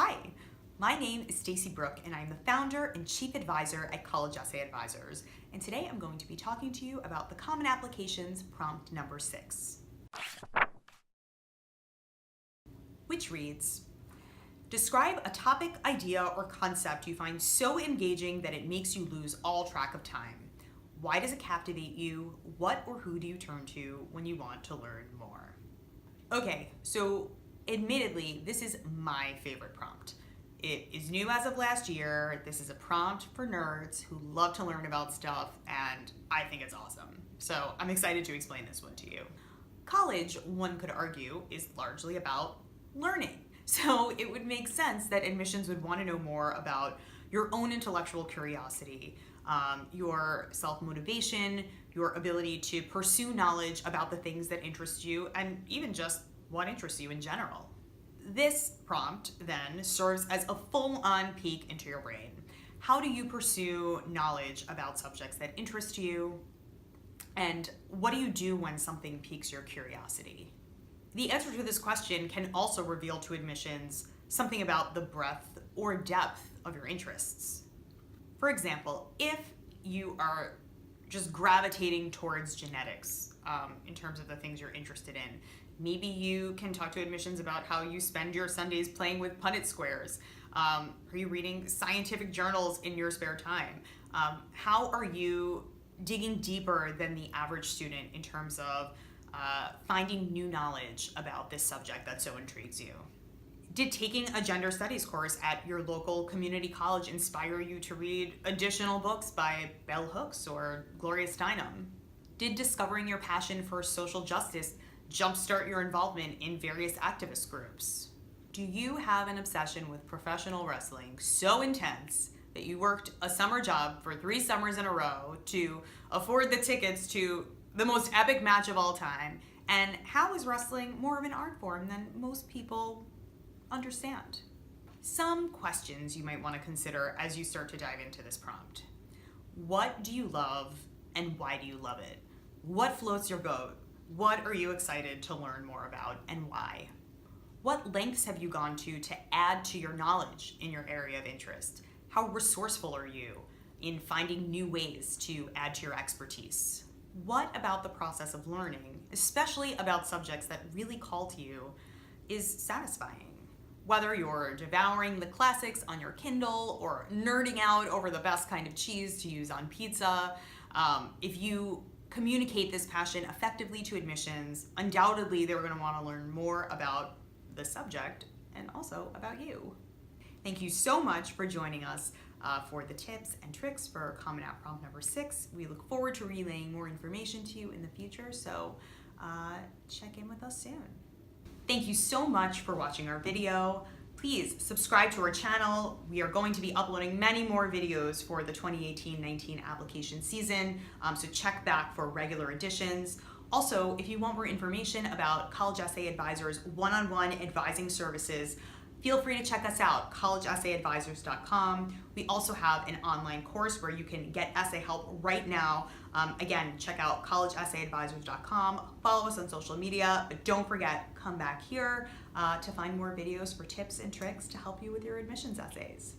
Hi, my name is Stacey Brook and I'm the founder and chief advisor at College Essay Advisors. And today I'm going to be talking to you about the Common Applications prompt number 6, which reads, describe a topic, idea, or concept you find so engaging that it makes you lose all track of time. Why does it captivate you? What or who do you turn to when you want to learn more? Okay, so admittedly, this is my favorite prompt. It is new as of last year. This is a prompt for nerds who love to learn about stuff, and I think it's awesome. So I'm excited to explain this one to you. College, one could argue, is largely about learning. So it would make sense that admissions would want to know more about your own intellectual curiosity, your self-motivation, your ability to pursue knowledge about the things that interest you, and even just what interests you in general. This prompt then serves as a full-on peek into your brain. How do you pursue knowledge about subjects that interest you? And what do you do when something piques your curiosity? The answer to this question can also reveal to admissions something about the breadth or depth of your interests. For example, if you are just gravitating towards genetics in terms of the things you're interested in, maybe you can talk to admissions about how you spend your Sundays playing with Punnett squares. Are you reading scientific journals in your spare time? How are you digging deeper than the average student in terms of finding new knowledge about this subject that so intrigues you? Did taking a gender studies course at your local community college inspire you to read additional books by Bell Hooks or Gloria Steinem? Did discovering your passion for social justice jumpstart your involvement in various activist groups? Do you have an obsession with professional wrestling so intense that you worked a summer job for 3 summers in a row to afford the tickets to the most epic match of all time? And how is wrestling more of an art form than most people understand? Some questions you might want to consider as you start to dive into this prompt. What do you love and why do you love it? What floats your boat? What are you excited to learn more about and why? What lengths have you gone to add to your knowledge in your area of interest? How resourceful are you in finding new ways to add to your expertise? What about the process of learning, especially about subjects that really call to you, is satisfying? Whether you're devouring the classics on your Kindle or nerding out over the best kind of cheese to use on pizza, if you communicate this passion effectively to admissions, undoubtedly they're going to want to learn more about the subject and also about you. Thank you so much for joining us for the tips and tricks for Common App prompt number 6. We look forward to relaying more information to you in the future, so check in with us soon. Thank you so much for watching our video. Please subscribe to our channel. We are going to be uploading many more videos for the 2018-19 application season, so check back for regular editions. Also, if you want more information about College Essay Advisors one-on-one advising services, feel free to check us out, collegeessayadvisors.com. We also have an online course where you can get essay help right now. Again, check out collegeessayadvisors.com. Follow us on social media, but don't forget, come back here to find more videos for tips and tricks to help you with your admissions essays.